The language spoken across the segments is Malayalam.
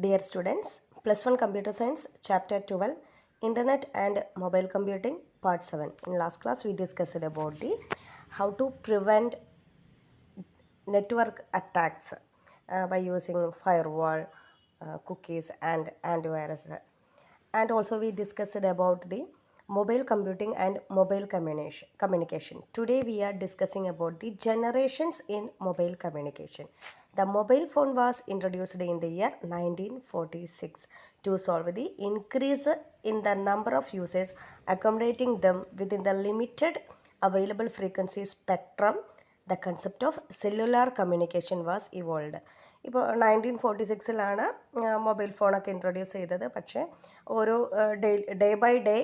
Dear students, Plus 1 Computer Science, Chapter 12, Internet and Mobile Computing, Part 7. In last class, we discussed about the how to prevent network attacks by using firewall, cookies, and antivirus. And also, we discussed about the mobile computing and mobile communication. Today, we are discussing about the generations in mobile communication. The mobile phone was introduced in the year 1946 to solve the increase in the number of users, accommodating them within the limited available frequency spectrum. The concept of cellular communication was evolved. ഇപ്പോൾ 1946 മൊബൈൽ ഫോണൊക്കെ ഇൻട്രൊഡ്യൂസ് ചെയ്തത്. പക്ഷേ ഓരോ ഡേ ബൈ ഡേ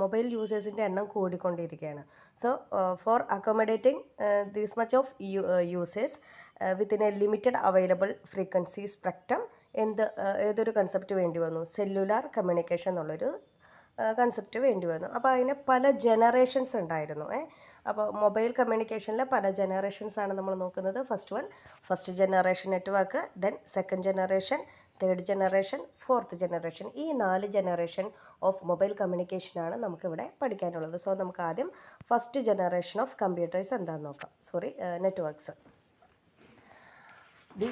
മൊബൈൽ യൂസേഴ്സിൻ്റെ എണ്ണം കൂടിക്കൊണ്ടിരിക്കുകയാണ്. So for accommodating this much of users within a limited available frequency spectrum ഏതൊരു കൺസെപ്റ്റ് വേണ്ടി വന്നു? സെല്ലുലാർ കമ്മ്യൂണിക്കേഷൻ എന്നുള്ളൊരു കൺസെപ്റ്റ് വേണ്ടി വന്നു. അപ്പോൾ അതിന് പല ജനറേഷൻസ് ഉണ്ടായിരുന്നു. അപ്പോൾ മൊബൈൽ കമ്മ്യൂണിക്കേഷനിലെ പല ജനറേഷൻസാണ് നമ്മൾ നോക്കുന്നത്. First generation network, then second generation, third generation, fourth generation. ഈ 4 ജനറേഷൻ ഓഫ് മൊബൈൽ കമ്മ്യൂണിക്കേഷനാണ് നമുക്കിവിടെ പഠിക്കാനുള്ളത്. സോ നമുക്ക് ആദ്യം ഫസ്റ്റ് ജനറേഷൻ ഓഫ് കമ്പ്യൂട്ടേഴ്സ് എന്താണെന്ന് നോക്കാം. Networks. The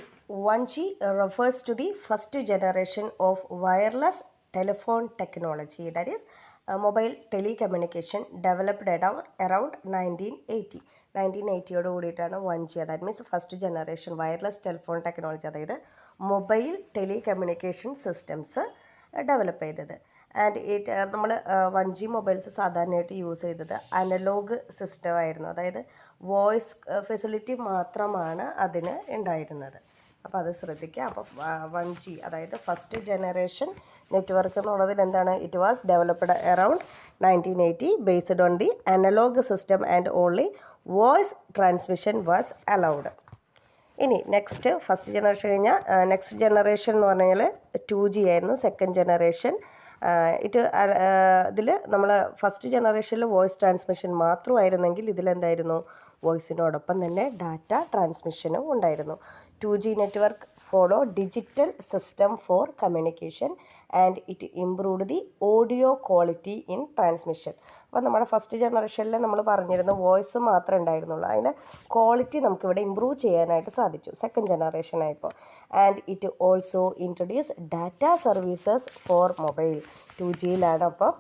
1G refers to the first generation of wireless telephone technology, that is mobile telecommunication developed around 1980. 1980യോട് കൂടിയിട്ടാണ് 1G, that means first generation wireless telephone technology, അതായത് മൊബൈൽ ടെലികമ്മ്യൂണിക്കേഷൻ സിസ്റ്റംസ് ഡെവലപ്പ് ചെയ്തത്. ആൻഡ് നമ്മൾ 1G മൊബൈൽസ് സാധാരണയായിട്ട് യൂസ് ചെയ്തത് അനലോഗ് സിസ്റ്റം ആയിരുന്നു. അതായത് വോയിസ് ഫെസിലിറ്റി മാത്രമാണ് അതിന് ഉണ്ടായിരുന്നത്. അപ്പോൾ അത് ശ്രദ്ധിക്കുക. അപ്പോൾ 1G അതായത് ഫസ്റ്റ് ജനറേഷൻ നെറ്റ്വർക്ക് എന്നുള്ളതിൽ എന്താണ്? It was developed around 1980 based on the analogue system and only voice transmission was allowed. ഇനി നെക്സ്റ്റ് ഫസ്റ്റ് ജനറേഷൻ കഴിഞ്ഞാൽ നെക്സ്റ്റ് ജനറേഷൻ എന്ന് പറഞ്ഞാൽ 2G ആയിരുന്നു. സെക്കൻഡ് ജനറേഷൻ ഇതിൽ നമ്മൾ ഫസ്റ്റ് ജനറേഷനിൽ വോയിസ് ട്രാൻസ്മിഷൻ മാത്രമായിരുന്നെങ്കിൽ ഇതിലെന്തായിരുന്നു? വോയിസിനോടൊപ്പം തന്നെ ഡാറ്റ ട്രാൻസ്മിഷനും ഉണ്ടായിരുന്നു. 2G network follow digital system for communication and it improved the audio quality in transmission. അപ്പോൾ നമ്മുടെ ഫസ്റ്റ് ജനറേഷനിൽ നമ്മൾ പറഞ്ഞിരുന്ന വോയിസ് മാത്രമേ ഉണ്ടായിരുന്നുള്ളൂ. അതിൻ്റെ ക്വാളിറ്റി നമുക്കിവിടെ ഇമ്പ്രൂവ് ചെയ്യാനായിട്ട് സാധിച്ചു സെക്കൻഡ് ജനറേഷൻ ആയപ്പോൾ. And it also introduce data services for mobile. 2Gയിലാണ് അപ്പോൾ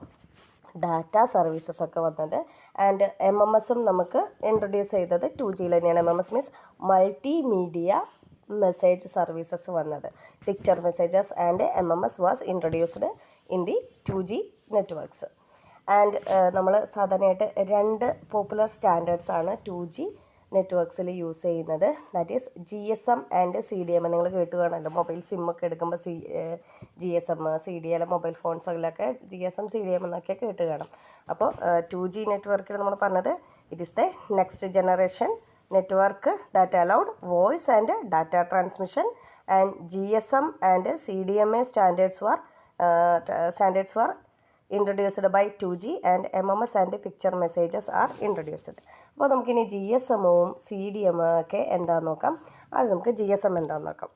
ഡാറ്റ സർവീസസ് ഒക്കെ വന്നത്. ആൻഡ് MMS നമുക്ക് ഇൻട്രൊഡ്യൂസ് ചെയ്തത് 2Gയിൽ തന്നെയാണ്. MMS means multimedia message services വന്നത്. Picture messages and MMS was introduced in the 2G networks. And നമ്മൾ സാധാരണയായിട്ട് 2 പോപ്പുലർ സ്റ്റാൻഡേർഡ്സ് ആണ് 2G നെറ്റ്വർക്ക്സിൽ യൂസ് ചെയ്യുന്നത്. That is GSM and CDM. നിങ്ങൾ കേട്ട് കാണുമല്ലോ, മൊബൈൽ സിമ്മൊക്കെ എടുക്കുമ്പോൾ GSM, CDM, മൊബൈൽ ഫോൺസുകളിലൊക്കെ GSM, CDM എന്നൊക്കെ കേട്ട് കാണും. അപ്പോൾ 2G നെറ്റ്വർക്കിൽ നമ്മൾ പറഞ്ഞത് it is the next generation network that allowed voice and data transmission. And GSM and CDMA standards were introduced by 2G and MMS and picture messages are introduced. അപ്പോൾ നമുക്കിനി GSMഉം CDM ഒക്കെ എന്താണെന്ന് നോക്കാം. അത് നമുക്ക് GSM എന്താണെന്ന് നോക്കാം.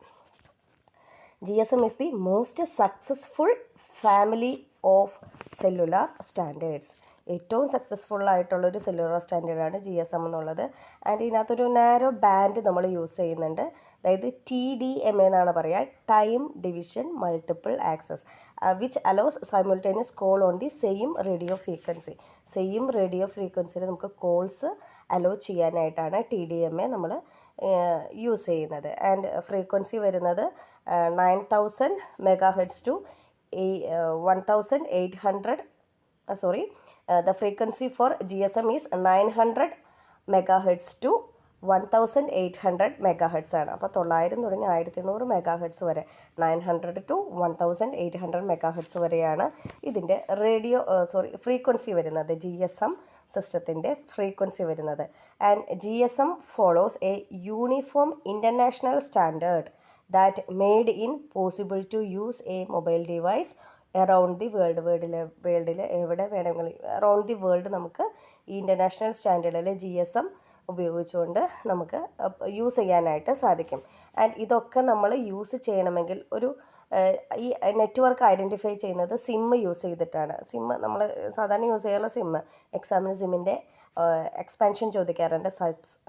GSM is the most successful family of cellular standards. ഏറ്റവും സക്സസ്ഫുൾ ആയിട്ടുള്ളൊരു സെല്ലുലാർ സ്റ്റാൻഡേർഡാണ് GSM എന്നുള്ളത്. ആൻഡ് ഇതിനകത്തൊരു നാരോ ബാൻഡ് നമ്മൾ യൂസ് ചെയ്യുന്നുണ്ട്. അതായത് TDMA എന്നാണ് പറയുക, time division multiple access, which allows simultaneous call on the same radio frequency. Same radio ഫ്രീക്വൻസിയിൽ നമുക്ക് കോൾസ് അലോ ചെയ്യാനായിട്ടാണ് TDMA നമ്മൾ യൂസ് ചെയ്യുന്നത്. ആൻഡ് ഫ്രീക്വൻസി വരുന്നത് 9000 MHz to 1800 the frequency for GSM is 900 MHz to 1800 MHz ആണ്. അപ്പോൾ 900 തുടങ്ങി 1800 MHz വരെ, 900 to 1800 MHz വരെയാണ് ഇതിൻ്റെ ഫ്രീക്വൻസി വരുന്നത്. GSM സിസ്റ്റത്തിൻ്റെ ഫ്രീക്വൻസി വരുന്നത്. And GSM follows A uniform international standard that made it possible to use a mobile device around the വേൾഡിൽ എവിടെ വേണമെങ്കിലും അറൗണ്ട് ദി വേൾഡ് നമുക്ക് ഈ ഇൻ്റർനാഷണൽ സ്റ്റാൻഡേർഡിൽ GSM ഉപയോഗിച്ചുകൊണ്ട് നമുക്ക് യൂസ് ചെയ്യാനായിട്ട് സാധിക്കും. ആൻഡ് ഇതൊക്കെ നമ്മൾ യൂസ് ചെയ്യണമെങ്കിൽ ഒരു ഈ നെറ്റ്വർക്ക് ഐഡൻറ്റിഫൈ ചെയ്യുന്നത് സിം യൂസ് ചെയ്തിട്ടാണ്. സിം നമ്മൾ സാധാരണ യൂസ് ചെയ്യാറുള്ള സിം, എക്സാമിന് സിമ്മിൻ്റെ എക്സ്പാൻഷൻ ചോദിക്കാറുണ്ട്,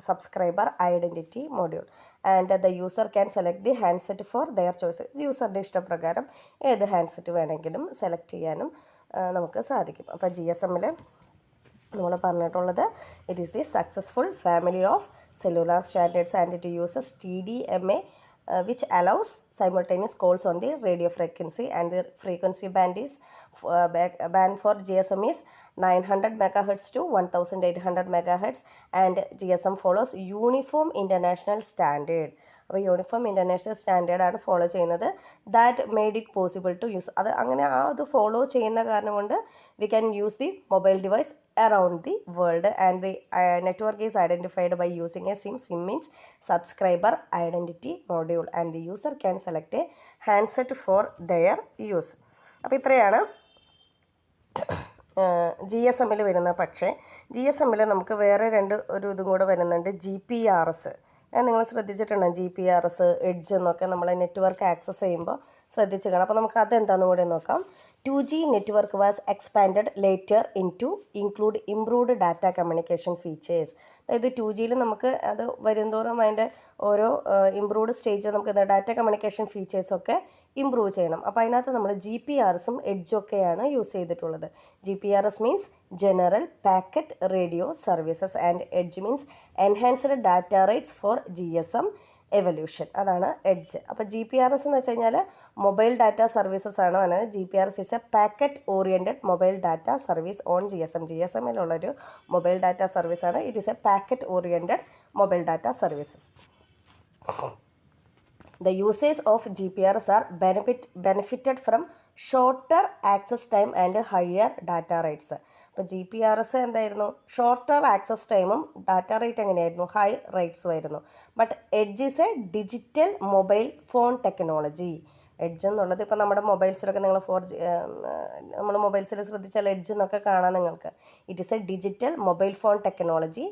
subscriber identity module. And the user can select the handset for their choice. യൂസറുടെ ഇഷ്ടപ്രകാരം ഏത് ഹാൻഡ്സെറ്റ് വേണമെങ്കിലും സെലക്ട് ചെയ്യാനും നമുക്ക് സാധിക്കും. അപ്പോൾ GSM-ൽ നമ്മൾ പറഞ്ഞിട്ടുള്ളത് it is the successful family of cellular standards and it uses TDMA which allows simultaneous calls on the radio frequency, and the frequency band is band for GSM is 900 megahertz to 1800 megahertz, and GSM follows uniform international standard. അപ്പോൾ യൂണിഫോം ഇൻ്റർനാഷണൽ സ്റ്റാൻഡേർഡാണ് ഫോളോ ചെയ്യുന്നത്. That made it possible to use. അത് അങ്ങനെ അത് ഫോളോ ചെയ്യുന്ന കാരണം കൊണ്ട് we can use the mobile device around the world, and the network is identified by using a SIM. SIM means subscriber identity module, and the user can select a handset for their use. അപ്പോൾ ഇത്രയാണ് GSM-ൽ വരുന്നത്. പക്ഷേ GSM-ൽ നമുക്ക് വേറെ ഒരു ഇതും കൂടെ വരുന്നുണ്ട്, GPRS. നിങ്ങൾ ശ്രദ്ധിച്ചിട്ടുണ്ടോ? GPRS, എഡ്ജ് എന്നൊക്കെ നമ്മൾ നെറ്റ്വർക്ക് ആക്സസ് ചെയ്യുമ്പോൾ ശ്രദ്ധിച്ചു കാണാം. അപ്പോൾ നമുക്ക് അതെന്താണെന്ന് കൂടെ നോക്കാം. 2G network was expanded later include improved data communication features. അതായത് 2Gയിൽ നമുക്ക് അത് വരുന്തോറും അതിൻ്റെ ഓരോ ഇംപ്രൂവ്ഡ് സ്റ്റേജിൽ നമുക്ക് ഡാറ്റ കമ്മ്യൂണിക്കേഷൻ ഫീച്ചേഴ്സൊക്കെ ഇമ്പ്രൂവ് ചെയ്യണം. അപ്പോൾ അതിനകത്ത് നമ്മൾ GPRSും എഡ്ജൊക്കെയാണ് യൂസ് ചെയ്തിട്ടുള്ളത്. GPRS means general packet radio services, and EDGE means enhanced data rates for GSM evolution. അതാണ് എഡ്ജ്. അപ്പോൾ GPRS എന്ന് വെച്ച് കഴിഞ്ഞാൽ മൊബൈൽ ഡാറ്റ സർവീസസ് ആണ് പറയുന്നത്. GPRS is a packet oriented mobile data service on GSM. GSM-ലുള്ളൊരു മൊബൈൽ ഡാറ്റ സർവീസാണ്. It is a packet oriented mobile data services. The usage of GPRS are benefited from shorter access time and higher data rates. അപ്പോൾ GPRS എന്തായിരുന്നു? ഷോർട്ടർ ആക്സസ് ടൈമും ഡാറ്റ റേറ്റ് എങ്ങനെയായിരുന്നു? ഹൈ റേറ്റ്സും ആയിരുന്നു. But edge is a digital mobile phone technology. Edge എന്നുള്ളത് ഇപ്പോൾ നമ്മുടെ മൊബൈൽസിലൊക്കെ നിങ്ങൾ 4G നമ്മൾ മൊബൈൽസിൽ ശ്രദ്ധിച്ചാൽ എഡ്ജ് എന്നൊക്കെ കാണാം നിങ്ങൾക്ക്. It is a digital mobile phone technology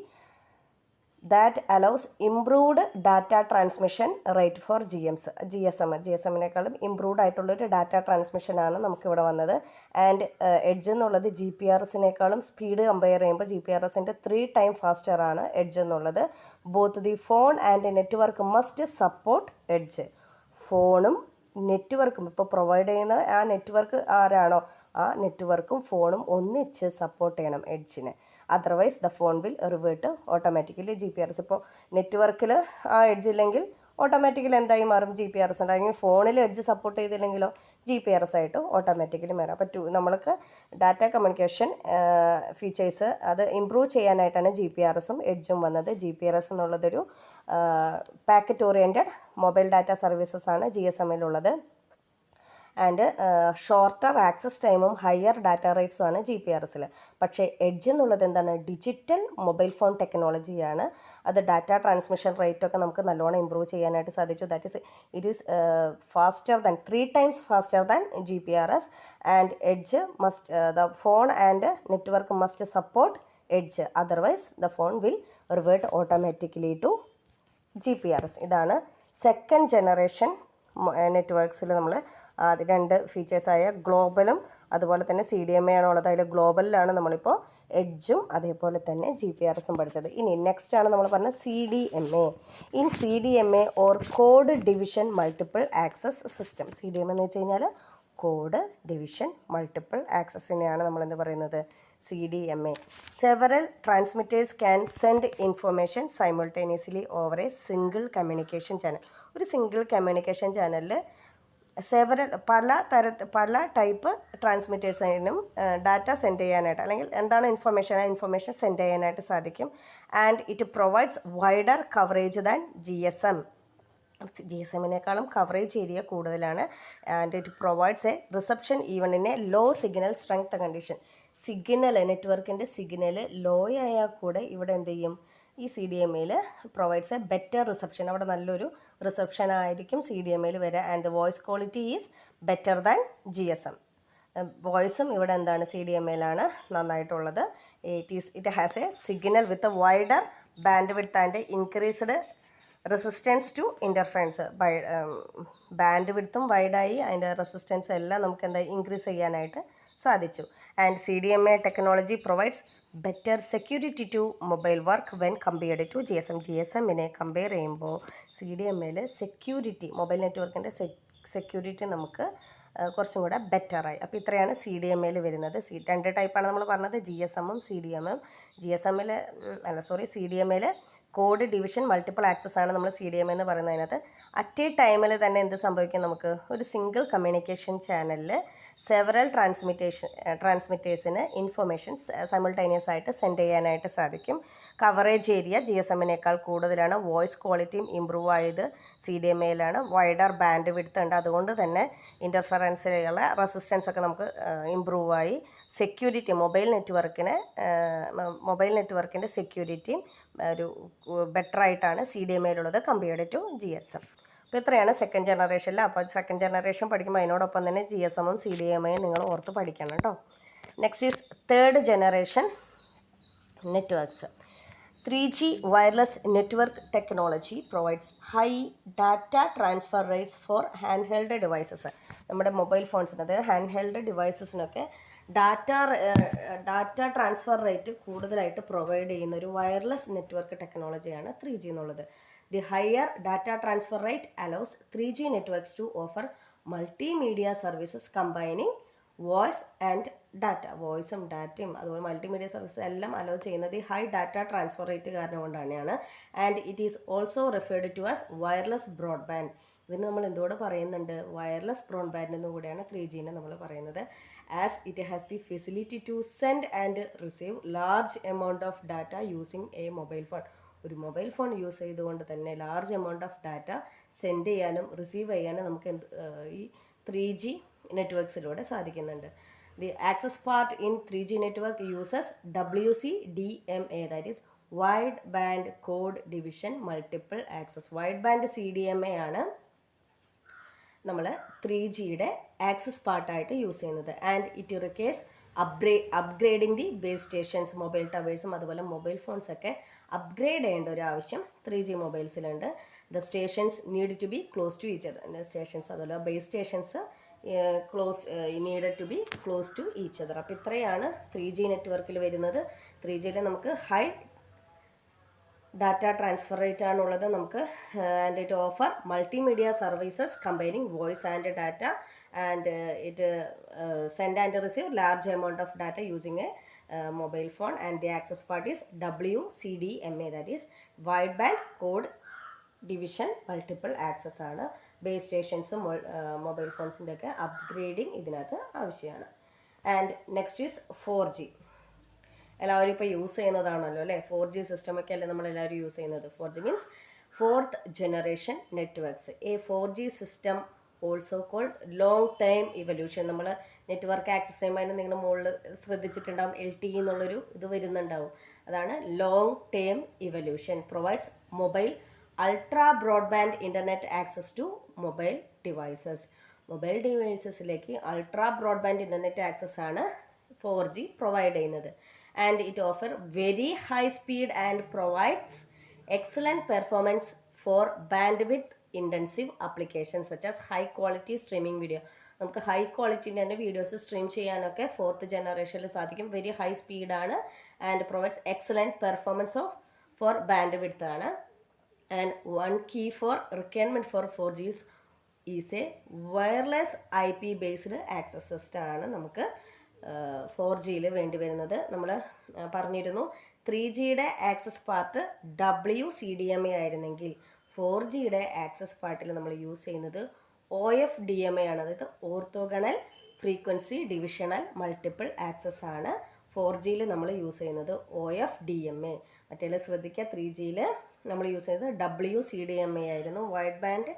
that allows improved data transmission rate for GSM-നേക്കാളും ഇംപ്രൂവ്ഡ് ആയിട്ടുള്ളൊരു ഡാറ്റ ട്രാൻസ്മിഷനാണ് നമുക്കിവിടെ വന്നത്. ആൻഡ് എഡ്ജ് എന്നുള്ളത് GPRS-നേക്കാളും സ്പീഡ് കമ്പയർ ചെയ്യുമ്പോൾ GPRS-ൻ്റെ 3 times ഫാസ്റ്റർ ആണ് എഡ്ജ് എന്നുള്ളത്. Both the phone and network must support EDGE. ഫോണും നെറ്റ്വർക്കും ഇപ്പോൾ പ്രൊവൈഡ് ചെയ്യുന്ന ആ നെറ്റ്വർക്ക് ആരാണോ ആ നെറ്റ്വർക്കും ഫോണും ഒന്നിച്ച് സപ്പോർട്ട് ചെയ്യണം എഡ്ജിനെ. Otherwise the phone will revert automatically. GPRS ഇപ്പോൾ നെറ്റ്വർക്കിൽ ആ എഡ്ജ് ഇല്ലെങ്കിൽ ഓട്ടോമാറ്റിക്കലി എന്തായി മാറും? GPRS ഉണ്ടായെങ്കിൽ ഫോണിൽ എഡ്ജ് സപ്പോർട്ട് ചെയ്തില്ലെങ്കിലോ GPRS ആയിട്ട് ഓട്ടോമാറ്റിക്കലി മാറും. അപ്പോൾ നമ്മൾക്ക് ഡാറ്റ കമ്മ്യൂണിക്കേഷൻ ഫീച്ചേഴ്സ് അത് ഇമ്പ്രൂവ് ചെയ്യാനായിട്ടാണ് GPRSും എഡ്ജും വന്നത്. GPRS എന്നുള്ളതൊരു packet oriented mobile data services ആണ് GSM-ലുള്ളത്. ആൻഡ് ഷോർട്ടർ ആക്സസ് ടൈമും ഹയർ ഡാറ്റ റേറ്റ്സും ആണ് GPRS-ൽ. പക്ഷേ എഡ്ജ് എന്നുള്ളത് എന്താണ്? ഡിജിറ്റൽ മൊബൈൽ ഫോൺ ടെക്നോളജിയാണ്. അത് ഡാറ്റ ട്രാൻസ്മിഷൻ റേറ്റൊക്കെ നമുക്ക് നല്ലോണം ഇമ്പ്രൂവ് ചെയ്യാനായിട്ട് സാധിച്ചു. That is it is faster than 3 times faster than GPRS. And edge must the phone and network must support EDGE. Otherwise the phone will revert automatically to GPRS. ഇതാണ് സെക്കൻഡ് ജനറേഷൻ നെറ്റ്വർക്ക്സിൽ നമ്മൾ രണ്ട് ഫീച്ചേഴ്സായ ഗ്ലോബലും അതുപോലെ തന്നെ CDMA ആണുള്ളത്. അതിൽ ഗ്ലോബലിലാണ് നമ്മളിപ്പോൾ എഡ്ജും അതേപോലെ തന്നെ GPRSും പഠിച്ചത്. ഇനി നെക്സ്റ്റ് ആണ് നമ്മൾ പറഞ്ഞ CDMA. In CDMA or code division multiple access system. CDMA എന്ന് വെച്ച് കഴിഞ്ഞാൽ കോഡ് ഡിവിഷൻ മൾട്ടിപ്പിൾ ആക്സസിനെയാണ് നമ്മളെന്ത് പറയുന്നത്? CDMA. Several transmitters can send information simultaneously over a single communication channel. ഒരു സിംഗിൾ കമ്മ്യൂണിക്കേഷൻ ചാനലിൽ പല ടൈപ്പ് ട്രാൻസ്മിറ്റേഴ്സിനും ഡാറ്റ സെൻഡ് ചെയ്യാനായിട്ട് അല്ലെങ്കിൽ എന്താണ് ഇൻഫർമേഷൻ സെൻഡ് ചെയ്യാനായിട്ട് സാധിക്കും. And it provides wider coverage than GSM-നേക്കാളും കവറേജ് ഏരിയ കൂടുതലാണ്. And it provides a reception even in a low signal strength condition. നെറ്റ്വർക്കിൻ്റെ സിഗ്നൽ ലോ ആയാൽ കൂടെ ഇവിടെ എന്ത് ചെയ്യും? ഈ CDMA-ൽ പ്രൊവൈഡ്സ് എ ബെറ്റർ റിസപ്ഷൻ. അവിടെ നല്ലൊരു റിസപ്ഷൻ ആയിരിക്കും CDMA-ൽ വരിക. And the voice quality is better than GSM. വോയിസും ഇവിടെ എന്താണ്? CDMA-ലാണ് നന്നായിട്ടുള്ളത്. It has a signal with a wider bandwidth and increased resistance to interference. ബാൻഡ് വിഡ്ത്തും വൈഡായി, അതിൻ്റെ റെസിസ്റ്റൻസ് എല്ലാം നമുക്ക് എന്താ ഇൻക്രീസ് ചെയ്യാനായിട്ട് സാധിച്ചു. And CDMA technology provides better security to mobile work when compared to GSM. GSMനെ കമ്പയർ ചെയ്യുമ്പോൾ CDMAയിൽ സെക്യൂരിറ്റി, മൊബൈൽ നെറ്റ്വർക്കിൻ്റെ സെക്യൂരിറ്റി നമുക്ക് കുറച്ചും കൂടെ ബെറ്ററായി. അപ്പോൾ ഇത്രയാണ് CDMAയിൽ വരുന്നത്. രണ്ട് ടൈപ്പാണ് നമ്മൾ പറഞ്ഞത്, GSMഉം CDMA. CDMAയിൽ കോഡ് ഡിവിഷൻ മൾട്ടിപ്പിൾ ആക്സസ് ആണ് നമ്മൾ CDMA എന്ന് പറയുന്നതിനകത്ത്. അറ്റ് എ ടൈമിൽ തന്നെ എന്ത് സംഭവിക്കും, നമുക്ക് ഒരു സിംഗിൾ കമ്മ്യൂണിക്കേഷൻ ചാനലിൽ സെവറൽ ട്രാൻസ്മിറ്റേഴ്സിന് ഇൻഫർമേഷൻ സൈമിൾട്ടേനിയസ് ആയിട്ട് സെൻഡ് ചെയ്യാനായിട്ട് സാധിക്കും. കവറേജ് ഏരിയ GSMനേക്കാൾ കൂടുതലാണ്. വോയിസ് ക്വാളിറ്റിയും ഇമ്പ്രൂവ് ആയത് CDMAയിലാണ്. വൈഡർ ബാൻഡ് വിഡ്ത്ത് ഉണ്ട്, അതുകൊണ്ട് തന്നെ ഇൻ്റർഫറൻസിലുള്ള റെസിസ്റ്റൻസ് ഒക്കെ നമുക്ക് ഇമ്പ്രൂവ് ആയി. സെക്യൂരിറ്റി, മൊബൈൽ നെറ്റ്വർക്കിൻ്റെ സെക്യൂരിറ്റിയും ഒരു ബെറ്ററായിട്ടാണ് CDMAയിലുള്ളത് കമ്പയർഡ് ടു GSM. അപ്പോൾ ഇത്രയാണ് സെക്കൻഡ് ജനറേഷനിൽ. അപ്പോൾ സെക്കൻഡ് ജനറേഷൻ പഠിക്കുമ്പോൾ അതിനോടൊപ്പം തന്നെ GSMഉം CDMAയും നിങ്ങൾ ഓർത്ത് പഠിക്കണം കേട്ടോ. Next is third generation networks. 3G wireless network technology provides high data transfer rates for handheld devices. നമ്മുടെ മൊബൈൽ ഫോൺസിന്, അതായത് ഹാൻഡ് ഹെൽഡ് ഡിവൈസസിനൊക്കെ ഡാറ്റ ട്രാൻസ്ഫർ റേറ്റ് കൂടുതലായിട്ട് പ്രൊവൈഡ് ചെയ്യുന്ന ഒരു വയർലെസ് നെറ്റ്വർക്ക് ടെക്നോളജിയാണ് 3G എന്നുള്ളത്. The higher data transfer rate allows 3G networks to offer multimedia services combining voice and data. വോയിസും ഡാറ്റയും അതുപോലെ മൾട്ടിമീഡിയ സർവീസ് എല്ലാം അലോ ചെയ്യുന്നത് ഈ ഹൈ ഡാറ്റ ട്രാൻസ്ഫർ റേറ്റ് കാരണം കൊണ്ടാണ്. And it is also referred to as wireless broadband. ഇതിന് നമ്മൾ എന്തുകൂടെ പറയുന്നുണ്ട്, വയർലെസ് ബ്രോഡ്ബാൻഡ് എന്നും കൂടെയാണ് 3Gനെ നമ്മൾ പറയുന്നത്. As it has the facility to send and receive large amount of data using a mobile phone. ഒരു മൊബൈൽ ഫോൺ യൂസ് ചെയ്തുകൊണ്ട് തന്നെ large amount of data send ചെയ്യാനും റിസീവ് ചെയ്യാനും നമുക്ക് ഈ 3G നെറ്റ്വർക്ക്സിലൂടെ സാധിക്കുന്നുണ്ട്. The access part in 3G network uses WCDMA, that is wide band code division multiple access. Wide band CDMA ആണ് നമ്മൾ 3Gയുടെ ആക്സസ് പാർട്ടായിട്ട് യൂസ് ചെയ്യുന്നത്. And it requires upgrading the base stations. Mobile ടവേഴ്സും അതുപോലെ മൊബൈൽ ഫോൺസൊക്കെ അപ്ഗ്രേഡ് ചെയ്യേണ്ട ഒരു ആവശ്യം 3G മൊബൈൽസിലുണ്ട്. The stations need to be close to each other. Stations അതുപോലെ base stations needed to be close to each other. അപ്പോൾ ഇത്രയാണ് 3G നെറ്റ്വർക്കിൽ വരുന്നത്. 3Gയിൽ നമുക്ക് ഹൈ ഡാറ്റ ട്രാൻസ്ഫർ റേറ്റ് ആണുള്ളത് നമുക്ക്. And it offer multimedia services combining voice and data, and it send and receive large amount of data using A mobile phone. And the access part is WCDMA, that is wide band code division multiple access ആണ്. ബേസ് സ്റ്റേഷൻസും മൊബൈൽ ഫോൺസിൻ്റെ ഒക്കെ അപ്ഗ്രേഡിങ് ഇതിനകത്ത് ആവശ്യമാണ്. And next is 4G. എല്ലാവരും ഇപ്പോൾ യൂസ് ചെയ്യുന്നതാണല്ലോ അല്ലേ, 4G സിസ്റ്റമൊക്കെ അല്ലേ നമ്മളെല്ലാവരും യൂസ് ചെയ്യുന്നത്. 4G means fourth generation networks. A 4G system also called long time evolution. നമ്മൾ നെറ്റ്വർക്ക് ആക്സസ് ചെയ്യുമ്പോൾ അതിന് നിങ്ങളുടെ മുകളിൽ ശ്രദ്ധിച്ചിട്ടുണ്ടാവും LTE എന്നുള്ളൊരു ഇത് വരുന്നുണ്ടാവും. അതാണ് long term evolution. Provides mobile ultra broadband internet access to mobile devices. Mobile ഡിവൈസസിലേക്ക് അൾട്രാ ബ്രോഡ്ബാൻഡ് ഇൻ്റർനെറ്റ് ആക്സസ് ആണ് 4G പ്രൊവൈഡ് ചെയ്യുന്നത്. And it offer very high speed and provides excellent performance for bandwidth intensive applications such as high quality streaming video. നമുക്ക് ഹൈ ക്വാളിറ്റിൻ്റെ തന്നെ വീഡിയോസ് സ്ട്രീം ചെയ്യാനൊക്കെ ഫോർത്ത് ജനറേഷനിൽ സാധിക്കും. വെരി ഹൈ സ്പീഡാണ് and provides excellent performance for bandwidth ആണ്. And one key for requirement for 4G is a wireless IP based access system ആണ് നമുക്ക് 4Gയിൽ വേണ്ടി വരുന്നത്. നമ്മൾ പറഞ്ഞിരുന്നു 3Gയുടെ ആക്സസ് പാർട്ട് WCDMA ആയിരുന്നെങ്കിൽ 4Gയുടെ ആക്സസ് പാർട്ടിൽ നമ്മൾ യൂസ് ചെയ്യുന്നത് OFDMA ആണ്. അതായത് orthogonal frequency divisional multiple access ആണ് 4Gയിൽ നമ്മൾ യൂസ് ചെയ്യുന്നത് OFDMA. മറ്റേ ശ്രദ്ധിക്കുക, 3Gയിൽ നമ്മൾ യൂസ് ചെയ്തത് WCDMA ആയിരുന്നു. വൈഡ് ബാൻഡ്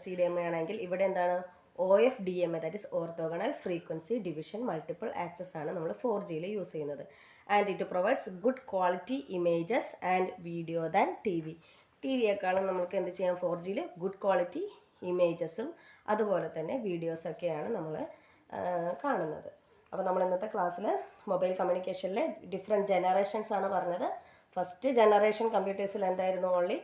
CDMA ആണെങ്കിൽ ഇവിടെ എന്താണ് OFDMA, that is orthogonal frequency division multiple access ആണ് നമ്മൾ 4Gയിൽ യൂസ് ചെയ്യുന്നത്. And it provides good quality images and video than ടിവിയേക്കാളും നമുക്ക് എന്ത് ചെയ്യാം 4Gയിൽ ഗുഡ് ക്വാളിറ്റി ഇമേജസും അതുപോലെ തന്നെ വീഡിയോസൊക്കെയാണ് നമ്മൾ കാണുന്നത്. അപ്പോൾ നമ്മൾ ഇന്നത്തെ ക്ലാസ്സിൽ മൊബൈൽ കമ്മ്യൂണിക്കേഷനിലെ ഡിഫറെൻറ്റ് ജനറേഷൻസ് ആണ് പറഞ്ഞത്. ഫസ്റ്റ് ജനറേഷൻ കമ്പ്യൂട്ടേഴ്സിൽ എന്തായിരുന്നു ഓൺലി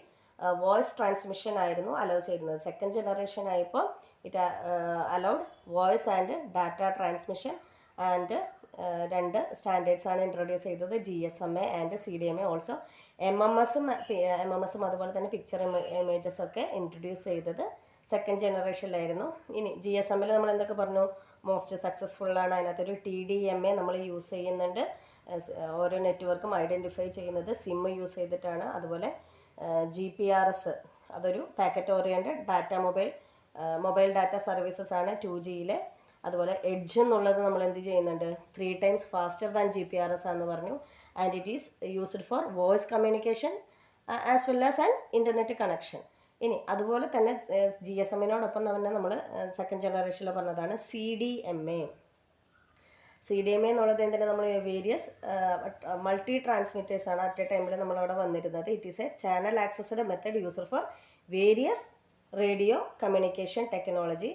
വോയിസ് ട്രാൻസ്മിഷൻ ആയിരുന്നു അലോ ചെയ്യുന്നത്. സെക്കൻഡ് ജനറേഷൻ ആയപ്പോൾ it allowed voice and data transmission and രണ്ട് സ്റ്റാൻഡേർഡ്സ് ആണ് ഇൻട്രൊഡ്യൂസ് ചെയ്തത്, GSMA ആൻഡ് CDMA. ഓൾസോ MMSും അതുപോലെ തന്നെ പിക്ചർ ഇമേജസ് ഒക്കെ ഇൻട്രൊഡ്യൂസ് ചെയ്തത് സെക്കൻഡ് ജനറേഷനിലായിരുന്നു. ഇനി GSMൽ നമ്മൾ എന്തൊക്കെ പറഞ്ഞു? മോസ്റ്റ് സക്സസ്ഫുള്ളാണ്. അതിനകത്തൊരു TDMA നമ്മൾ യൂസ് ചെയ്യുന്നുണ്ട്. ഓരോ നെറ്റ്വർക്കും ഐഡൻറ്റിഫൈ ചെയ്യുന്നത് സിം യൂസ് ചെയ്തിട്ടാണ്. അതുപോലെ GPRS അതൊരു packet oriented mobile data services ആണ് 2Gയിലെ. അതുപോലെ എഡ്ജ് എന്നുള്ളത് നമ്മൾ എന്ത് ചെയ്യുന്നുണ്ട്? 3 times ഫാസ്റ്റർ ദാൻ GPRS ആണെന്ന് പറഞ്ഞു. And it is used for voice communication as well as an internet connection. ഇനി അതുപോലെ തന്നെ GSMനോടൊപ്പം തന്നെ നമ്മൾ സെക്കൻഡ് ജനറേഷനിൽ പറഞ്ഞതാണ് CDMA. എന്നുള്ളത് എന്തിനാ? നമ്മൾ വേരിയസ് മൾട്ടി ട്രാൻസ്മിറ്റേഴ്സ് ആണ് അറ്റ് എ ടൈമിൽ നമ്മളവിടെ വന്നിരുന്നത്. It is a channel accessed method used for various radio communication technology.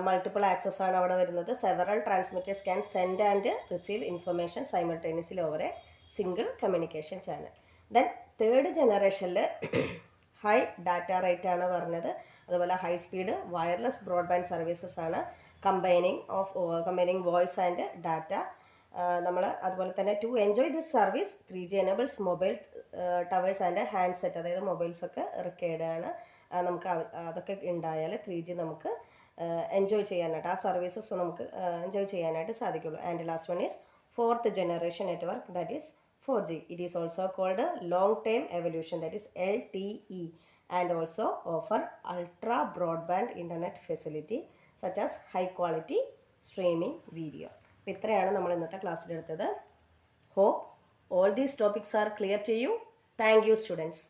Multiple access ആണ് അവിടെ വരുന്നത്. Several transmitters can send and receive information simultaneously over a single communication channel. Then third ജനറേഷനിൽ ഹൈ ഡാറ്റ റേറ്റ് ആണ് പറഞ്ഞത്. അതുപോലെ high speed wireless broadband services ആണ്. Combining voice and data. നമ്മൾ അതുപോലെ തന്നെ to enjoy this service 3G enables mobile towers and handset, അതായത് മൊബൈൽസൊക്കെ റിക്വയർഡ് ആണ്. നമുക്ക് അതൊക്കെ ഉണ്ടായാൽ 3G നമുക്ക് എൻജോയ് ചെയ്യാനായിട്ട്, ആ സർവീസസ് നമുക്ക് എൻജോയ് ചെയ്യാനായിട്ട് സാധിക്കുള്ളൂ. And last one is fourth generation network, that is 4G. It is also called long term evolution, that is LTE, and also offer ultra broadband internet facility such as high quality streaming video. അപ്പോൾ ഇത്രയാണ് നമ്മൾ ഇന്നത്തെ ക്ലാസ്സിൽ എടുത്തത്. Hope all these topics are clear to you. Thank you students.